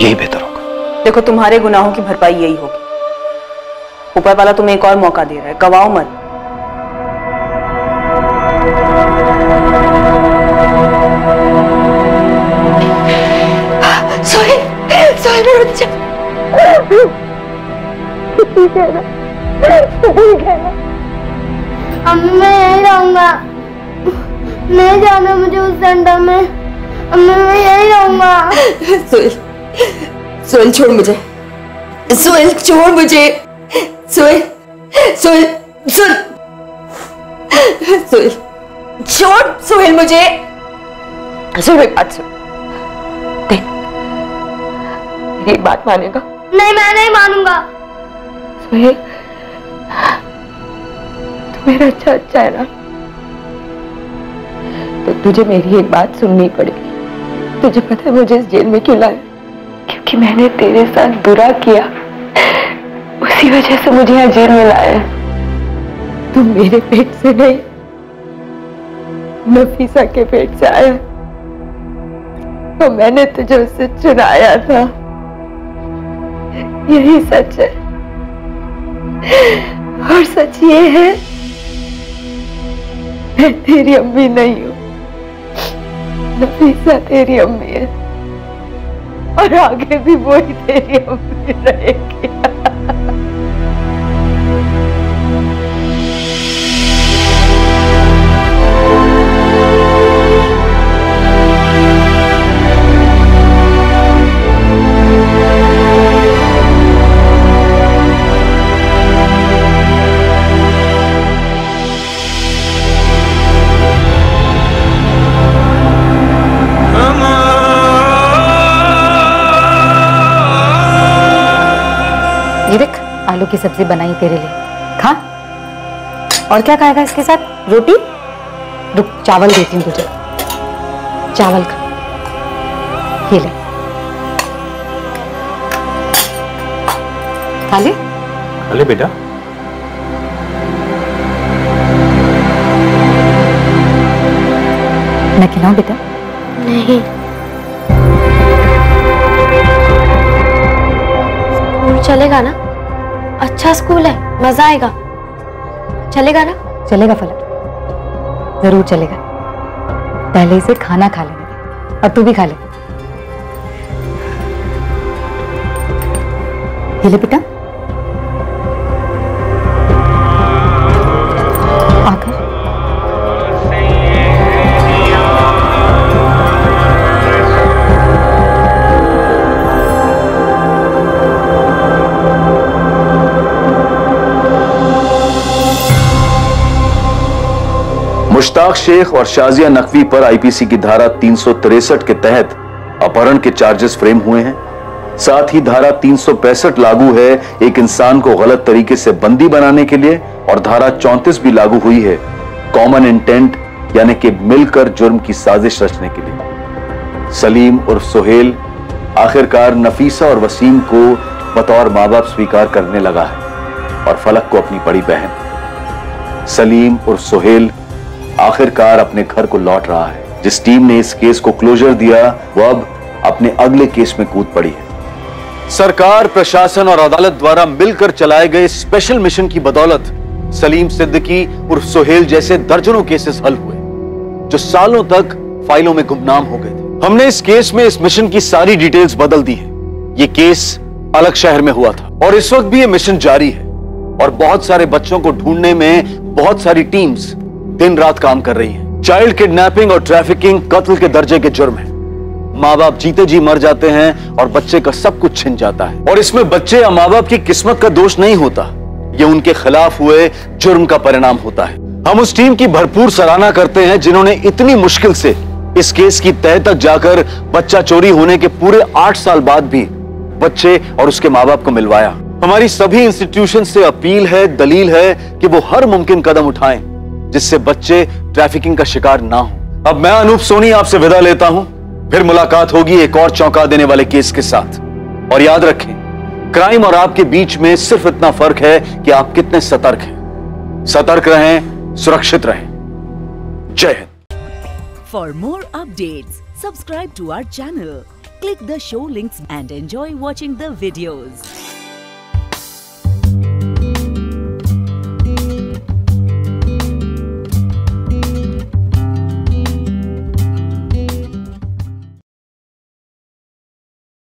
S3: यही बेहतर होगा।
S1: देखो, तुम्हारे गुनाहों की भरपाई यही होगी। ऊपर वाला तुम्हें एक और मौका दे रहा है, गवाओ मत।
S19: सोहेल रुक जा। अम्मी, मैं यहीं रहूंगा, नहीं जाना मुझे उस सेंटर में। अम्मी, मैं यहीं रहूंगा।
S2: सोहेल छोड़ मुझे, सोहेल छोड़ मुझे, सोहेल सोहेल सुन, सोहेल छोड़, सोहेल मुझे। सोहेल एक बात सुन, देख मेरी एक बात मानेगा?
S19: नहीं, मैं नहीं मानूंगा।
S2: सोहेल, तू मेरा अच्छा है ना, तो तुझे मेरी एक बात सुननी पड़ेगी। तुझे पता है मुझे इस जेल में क्यों लाया? क्योंकि मैंने तेरे साथ बुरा किया, उसी वजह से मुझे यहाँ जेल में लाया है। तू मेरे पेट से नहीं, नफीसा के पेट से आया, तो मैंने तुझे उससे चुराया था। यही सच है, और सच ये है, मैं तेरी अम्मी नहीं हूँ, नफीसा तेरी अम्मी है, और आगे भी वही तेरी अम्मी रहेगी।
S20: ये देख, आलू की सब्जी बनाई तेरे लिए, खा। और क्या खाएगा इसके साथ? रोटी? रुक, चावल देती हूँ तुझे, चावल खा। ये ले, खा ले।
S12: खा ले बेटा।
S20: मैं खिलाऊं बेटा?
S19: नहीं। चलेगा ना? अच्छा स्कूल है, मजा आएगा। चलेगा ना?
S20: चलेगा फलक, जरूर चलेगा। पहले इसे खाना खा लेने दे, और तू भी खा ले। ये ले बेटा।
S13: मुश्ताक शेख और शाजिया नकवी पर आईपीसी की धारा 363 के तहत अपहरण के चार्जेस फ्रेम हुए हैं। साथ ही धारा 365 लागू है एक इंसान को गलत तरीके से बंदी बनाने के लिए, और धारा 34 भी लागू हुई है कॉमन इंटेंट यानी कि मिलकर जुर्म की साजिश रचने के लिए। सलीम उर्फ सोहेल आखिरकार नफीसा और वसीम को बतौर मां बाप स्वीकार करने लगा है और फलक को अपनी बड़ी बहन। सलीम उर्फ सोहेल आखिरकार अपने घर को लौट रहा है। जिस टीम ने इस केस को क्लोजर दिया वो अब अपने अगले केस में कूद पड़ी है। सरकार, प्रशासन और अदालत द्वारा मिलकर चलाए गए स्पेशल मिशन की बदौलत सलीम सिद्दीकी उर्फ सोहेल जैसे दर्जनों केसेस हल हुए जो सालों तक फाइलों में गुमनाम हो गए थे। हमने इस केस में इस मिशन की सारी डिटेल्स बदल दी है। ये केस अलग शहर में हुआ था और इस वक्त भी ये मिशन जारी है और बहुत सारे बच्चों को ढूंढने में बहुत सारी टीम्स दिन रात काम कर रही हैं। चाइल्ड किडनैपिंग और ट्रैफिकिंग कत्ल के दर्जे के जुर्म है। माँ बाप जीते जी मर जाते हैं और बच्चे का सब कुछ छिन जाता है, और इसमें बच्चे या माँ बाप की किस्मत का दोष नहीं होता, ये उनके खिलाफ हुए जुर्म का परिणाम होता है। हम उस टीम की भरपूर सराहना करते हैं जिन्होंने इतनी मुश्किल से इस केस की तह तक जाकर बच्चा चोरी होने के पूरे 8 साल बाद भी बच्चे और उसके माँ बाप को मिलवाया। हमारी सभी इंस्टीट्यूशन से अपील है, दलील है कि वो हर मुमकिन कदम उठाएं जिससे बच्चे ट्रैफिकिंग का शिकार ना हो। अब मैं अनूप सोनी आपसे विदा लेता हूं, फिर मुलाकात होगी एक और चौंका देने वाले केस के साथ। और याद रखें, क्राइम और आपके बीच में सिर्फ इतना फर्क है कि आप कितने सतर्क हैं। सतर्क रहें, सुरक्षित रहें। जय Hind.
S21: For more updates, subscribe to our channel, click the show links and enjoy watching the videos.